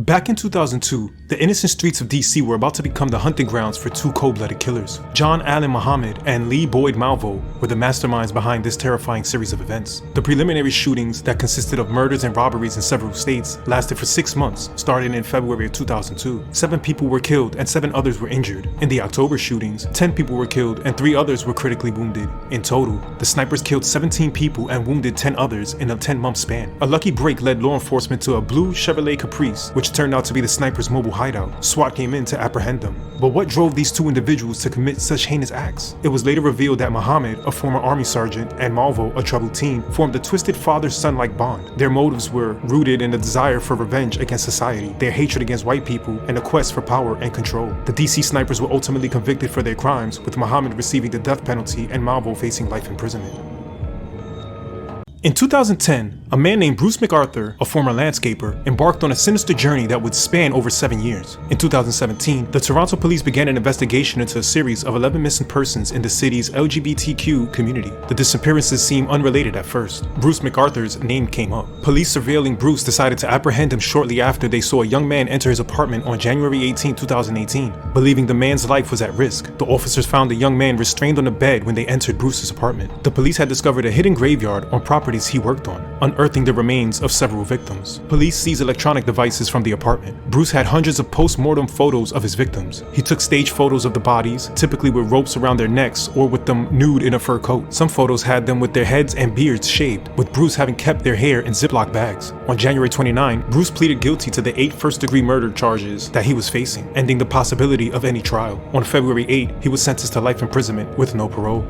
Back in 2002, the innocent streets of DC were about to become the hunting grounds for two cold-blooded killers. John Allen Muhammad and Lee Boyd Malvo were the masterminds behind this terrifying series of events. The preliminary shootings that consisted of murders and robberies in several states lasted for 6 months, starting in February of 2002. 7 people were killed and 7 others were injured. In the October shootings, 10 people were killed and 3 others were critically wounded. In total, the snipers killed 17 people and wounded 10 others in a 10-month span. A lucky break led law enforcement to a blue Chevrolet Caprice, which turned out to be the sniper's mobile hideout. SWAT came in to apprehend them. But what drove these two individuals to commit such heinous acts? It was later revealed that Muhammad, a former army sergeant, and Malvo, a troubled teen, formed a twisted father-son-like bond. Their motives were rooted in a desire for revenge against society, their hatred against white people, and a quest for power and control. The DC snipers were ultimately convicted for their crimes, with Muhammad receiving the death penalty and Malvo facing life imprisonment. In 2010, a man named Bruce McArthur, a former landscaper, embarked on a sinister journey that would span over 7 years. In 2017, the Toronto police began an investigation into a series of 11 missing persons in the city's LGBTQ community. The disappearances seemed unrelated at first. Bruce McArthur's name came up. Police surveilling Bruce decided to apprehend him shortly after they saw a young man enter his apartment on January 18, 2018. Believing the man's life was at risk, the officers found the young man restrained on a bed when they entered Bruce's apartment. The police had discovered a hidden graveyard on properties he worked on, unearthing the remains of several victims. Police seized electronic devices from the apartment. Bruce had hundreds of post-mortem photos of his victims. He took stage photos of the bodies, typically with ropes around their necks or with them nude in a fur coat. Some photos had them with their heads and beards shaved, with Bruce having kept their hair in Ziploc bags. On January 29, Bruce pleaded guilty to the 8 first-degree murder charges that he was facing, ending the possibility of any trial. On February 8, he was sentenced to life imprisonment with no parole.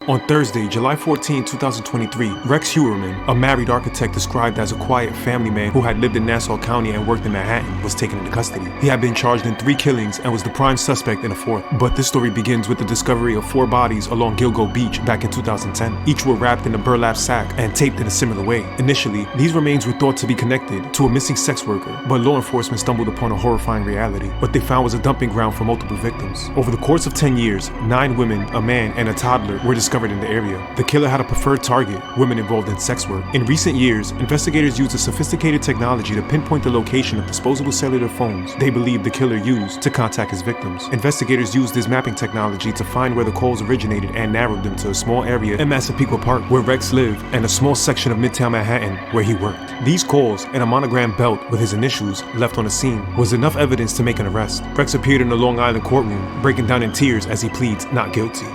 On Thursday, July 14, 2023, Rex Heuermann, a married architect described as a quiet family man who had lived in Nassau County and worked in Manhattan, was taken into custody. He had been charged in 3 killings and was the prime suspect in a 4th. But this story begins with the discovery of 4 bodies along Gilgo Beach back in 2010. Each were wrapped in a burlap sack and taped in a similar way. Initially, these remains were thought to be connected to a missing sex worker, but law enforcement stumbled upon a horrifying reality. What they found was a dumping ground for multiple victims. Over the course of 10 years, 9 women, a man, and a toddler were discovered in the area. The killer had a preferred target, women involved in sex work. In recent years, investigators used a sophisticated technology to pinpoint the location of disposable cellular phones they believed the killer used to contact his victims. Investigators used this mapping technology to find where the calls originated and narrowed them to a small area in Massapequa Park where Rex lived and a small section of Midtown Manhattan where he worked. These calls and a monogram belt with his initials left on the scene was enough evidence to make an arrest. Rex appeared in the Long Island courtroom, breaking down in tears as he pleads not guilty.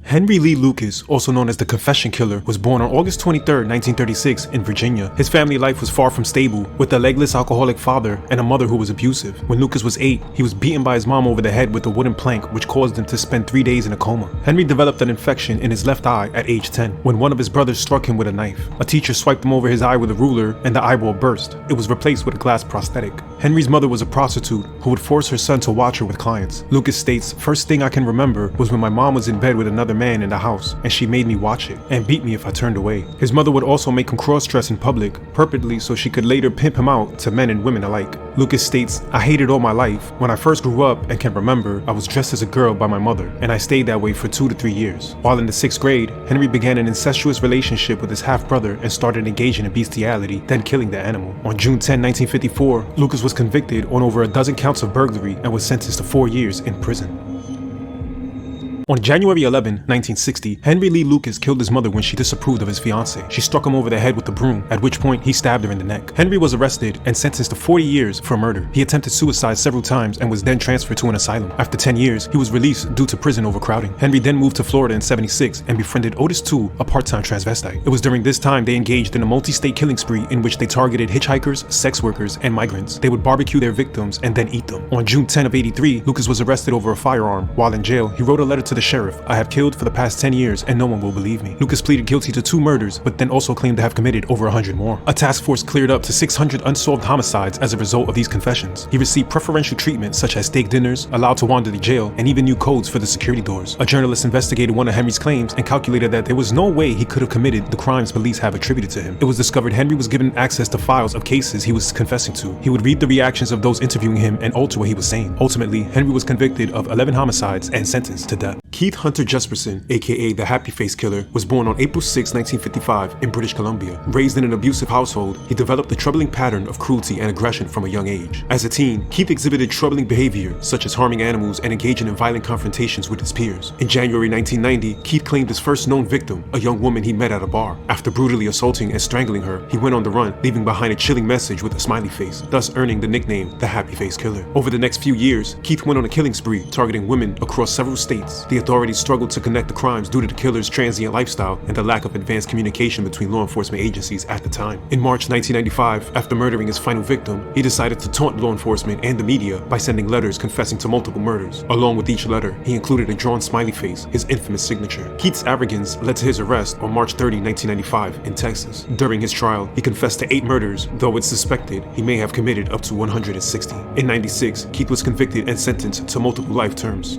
Henry Lee Lucas, also known as the Confession Killer, was born on August 23, 1936 in Virginia. His family life was far from stable, with a legless alcoholic father and a mother who was abusive. When Lucas was 8, he was beaten by his mom over the head with a wooden plank, which caused him to spend 3 days in a coma. Henry developed an infection in his left eye at age 10, when one of his brothers struck him with a knife. A teacher swiped him over his eye with a ruler, and the eyeball burst. It was replaced with a glass prosthetic. Henry's mother was a prostitute who would force her son to watch her with clients. Lucas states, "First thing I can remember was when my mom was in bed with another man in the house, and she made me watch it, and beat me if I turned away." His mother would also make him cross-dress in public, purportedly so she could later pimp him out to men and women alike. Lucas states, "I hated all my life. When I first grew up and can remember, I was dressed as a girl by my mother, and I stayed that way for 2 to 3 years. While in the 6th grade, Henry began an incestuous relationship with his half-brother and started engaging in bestiality, then killing the animal. On June 10, 1954, Lucas was convicted on over a dozen counts of burglary and was sentenced to 4 years in prison. On January 11, 1960, Henry Lee Lucas killed his mother when she disapproved of his fiancée. She struck him over the head with a broom, at which point he stabbed her in the neck. Henry was arrested and sentenced to 40 years for murder. He attempted suicide several times and was then transferred to an asylum. After 10 years, he was released due to prison overcrowding. Henry then moved to Florida in 76 and befriended Otis II, a part-time transvestite. It was during this time they engaged in a multi-state killing spree in which they targeted hitchhikers, sex workers, and migrants. They would barbecue their victims and then eat them. On June 10 of 83, Lucas was arrested over a firearm. While in jail, he wrote a letter to the sheriff, "I have killed for the past 10 years and no one will believe me." Lucas pleaded guilty to 2 murders, but then also claimed to have committed over 100 more. A task force cleared up to 600 unsolved homicides as a result of these confessions. He received preferential treatment such as steak dinners, allowed to wander the jail, and even new codes for the security doors. A journalist investigated one of Henry's claims and calculated that there was no way he could have committed the crimes police have attributed to him. It was discovered Henry was given access to files of cases he was confessing to. He would read the reactions of those interviewing him and alter what he was saying. Ultimately, Henry was convicted of 11 homicides and sentenced to death. Keith Hunter Jesperson, aka the Happy Face Killer, was born on April 6, 1955 in British Columbia. Raised in an abusive household, he developed a troubling pattern of cruelty and aggression from a young age. As a teen, Keith exhibited troubling behavior such as harming animals and engaging in violent confrontations with his peers. In January 1990, Keith claimed his first known victim, a young woman he met at a bar. After brutally assaulting and strangling her, he went on the run, leaving behind a chilling message with a smiley face, thus earning the nickname the Happy Face Killer. Over the next few years, Keith went on a killing spree, targeting women across several states. The authorities struggled to connect the crimes due to the killer's transient lifestyle and the lack of advanced communication between law enforcement agencies at the time. In March 1995, after murdering his final victim, he decided to taunt law enforcement and the media by sending letters confessing to multiple murders. Along with each letter, he included a drawn smiley face, his infamous signature. Keith's arrogance led to his arrest on March 30, 1995 in Texas. During his trial, he confessed to 8 murders, though it's suspected he may have committed up to 160. In 96, Keith was convicted and sentenced to multiple life terms.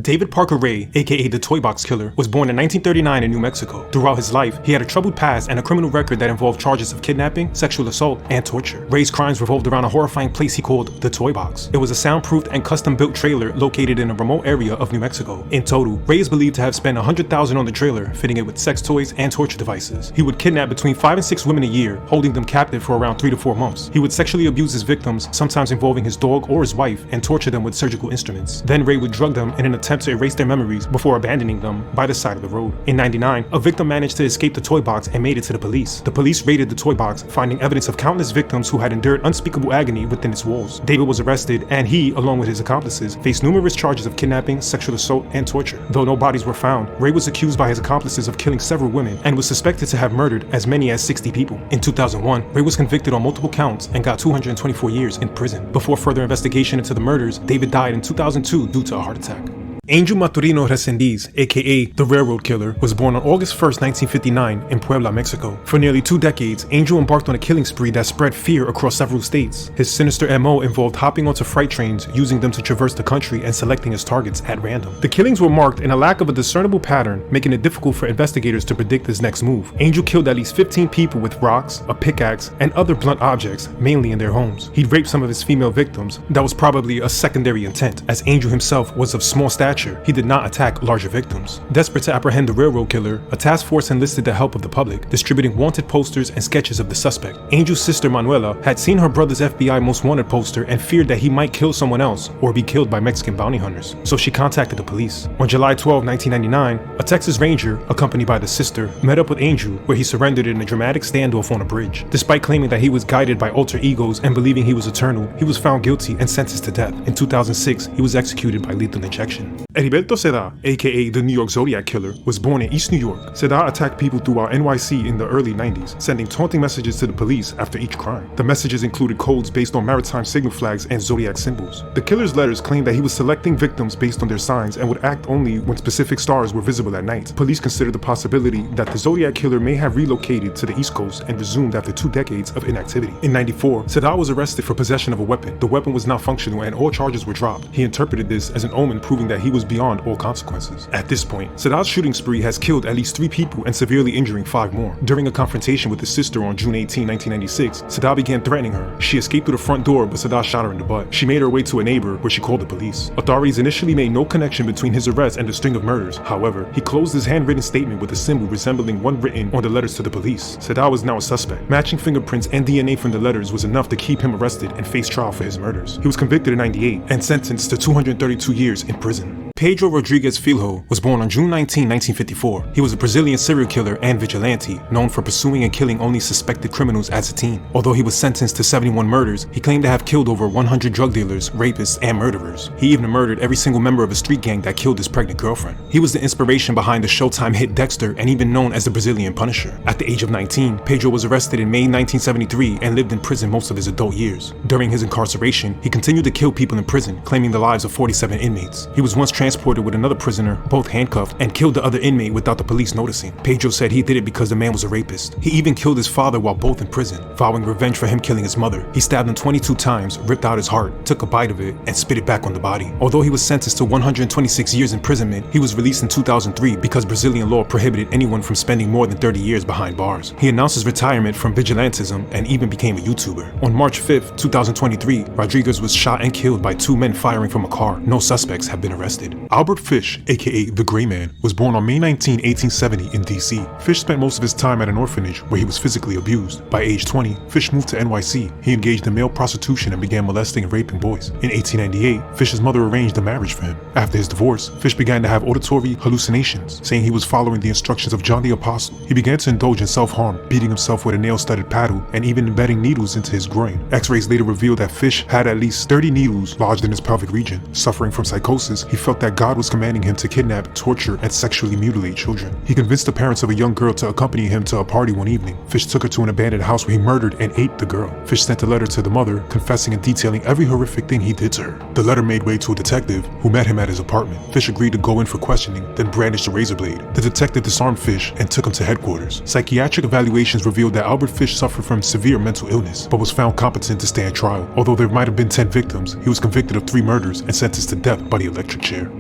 David Parker Ray, aka the Toy Box Killer, was born in 1939 in New Mexico. Throughout his life, he had a troubled past and a criminal record that involved charges of kidnapping, sexual assault, and torture. Ray's crimes revolved around a horrifying place he called the Toy Box. It was a soundproofed and custom-built trailer located in a remote area of New Mexico. In total, Ray is believed to have spent $100,000 on the trailer, fitting it with sex toys and torture devices. He would kidnap between 5 and 6 women a year, holding them captive for around 3 to 4 months. He would sexually abuse his victims, sometimes involving his dog or his wife, and torture them with surgical instruments. Then Ray would drug them in an attempt to erase their memories before abandoning them by the side of the road. In 99, a victim managed to escape the toy box and made it to the police. The police raided the toy box, finding evidence of countless victims who had endured unspeakable agony within its walls. David was arrested, and he, along with his accomplices, faced numerous charges of kidnapping, sexual assault, and torture. Though no bodies were found, Ray was accused by his accomplices of killing several women and was suspected to have murdered as many as 60 people. In 2001, Ray was convicted on multiple counts and got 224 years in prison. Before further investigation into the murders, David died in 2002 due to a heart attack. Angel Maturino Reséndiz, aka the Railroad Killer, was born on August 1, 1959 in Puebla, Mexico. For nearly 2 decades, Angel embarked on a killing spree that spread fear across several states. His sinister MO involved hopping onto freight trains, using them to traverse the country and selecting his targets at random. The killings were marked in a lack of a discernible pattern, making it difficult for investigators to predict his next move. Angel killed at least 15 people with rocks, a pickaxe, and other blunt objects, mainly in their homes. He'd raped some of his female victims. That was probably a secondary intent, as Angel himself was of small stature. He did not attack larger victims. Desperate to apprehend the Railroad Killer, a task force enlisted the help of the public, distributing wanted posters and sketches of the suspect. Angel's sister Manuela had seen her brother's FBI Most Wanted poster and feared that he might kill someone else or be killed by Mexican bounty hunters, so she contacted the police. On July 12, 1999, a Texas Ranger, accompanied by the sister, met up with Angel, where he surrendered in a dramatic standoff on a bridge. Despite claiming that he was guided by alter egos and believing he was eternal, he was found guilty and sentenced to death. In 2006, he was executed by lethal injection. Heriberto Seda, aka the New York Zodiac Killer, was born in East New York. Seda attacked people throughout NYC in the early 90s, sending taunting messages to the police after each crime. The messages included codes based on maritime signal flags and zodiac symbols. The killer's letters claimed that he was selecting victims based on their signs and would act only when specific stars were visible at night. Police considered the possibility that the Zodiac Killer may have relocated to the East Coast and resumed after 2 decades of inactivity. In 94, Seda was arrested for possession of a weapon. The weapon was not functional and all charges were dropped. He interpreted this as an omen proving that he was beyond all consequences. At this point, Seda's shooting spree has killed at least 3 people and severely injuring 5 more. During a confrontation with his sister on June 18, 1996, Seda began threatening her. She escaped through the front door, but Seda shot her in the butt. She made her way to a neighbor, where she called the police. Authorities initially made no connection between his arrest and the string of murders. However, he closed his handwritten statement with a symbol resembling one written on the letters to the police. Seda was now a suspect. Matching fingerprints and DNA from the letters was enough to keep him arrested and face trial for his murders. He was convicted in 98 and sentenced to 232 years in prison. Pedro Rodrigues Filho was born on June 19, 1954. He was a Brazilian serial killer and vigilante, known for pursuing and killing only suspected criminals as a teen. Although he was sentenced to 71 murders, he claimed to have killed over 100 drug dealers, rapists, and murderers. He even murdered every single member of a street gang that killed his pregnant girlfriend. He was the inspiration behind the Showtime hit Dexter and even known as the Brazilian Punisher. At the age of 19, Pedro was arrested in May 1973 and lived in prison most of his adult years. During his incarceration, he continued to kill people in prison, claiming the lives of 47 inmates. He was once transported with another prisoner, both handcuffed, and killed the other inmate without the police noticing. Pedro said he did it because the man was a rapist. He even killed his father while both in prison, vowing revenge for him killing his mother. He stabbed him 22 times, ripped out his heart, took a bite of it, and spit it back on the body. Although he was sentenced to 126 years imprisonment, he was released in 2003 because Brazilian law prohibited anyone from spending more than 30 years behind bars. He announced his retirement from vigilantism and even became a YouTuber. On March 5, 2023, Rodrigues was shot and killed by 2 men firing from a car. No suspects have been arrested. end. Albert Fish, aka the Gray Man, was born on May 19, 1870 in DC. Fish spent most of his time at an orphanage where he was physically abused. By age 20, Fish moved to NYC. He engaged in male prostitution and began molesting and raping boys. In 1898, Fish's mother arranged a marriage for him. After his divorce, Fish began to have auditory hallucinations, saying he was following the instructions of John the Apostle. He began to indulge in self-harm, beating himself with a nail-studded paddle and even embedding needles into his groin. X-rays later revealed that Fish had at least 30 needles lodged in his pelvic region. Suffering from psychosis, he felt that God was commanding him to kidnap, torture, and sexually mutilate children. He convinced the parents of a young girl to accompany him to a party one evening. Fish took her to an abandoned house where he murdered and ate the girl. Fish sent a letter to the mother, confessing and detailing every horrific thing he did to her. The letter made way to a detective who met him at his apartment. Fish agreed to go in for questioning, then brandished a razor blade. The detective disarmed Fish and took him to headquarters. Psychiatric evaluations revealed that Albert Fish suffered from severe mental illness, but was found competent to stand trial. Although there might have been 10 victims, he was convicted of 3 murders and sentenced to death by the electric chair.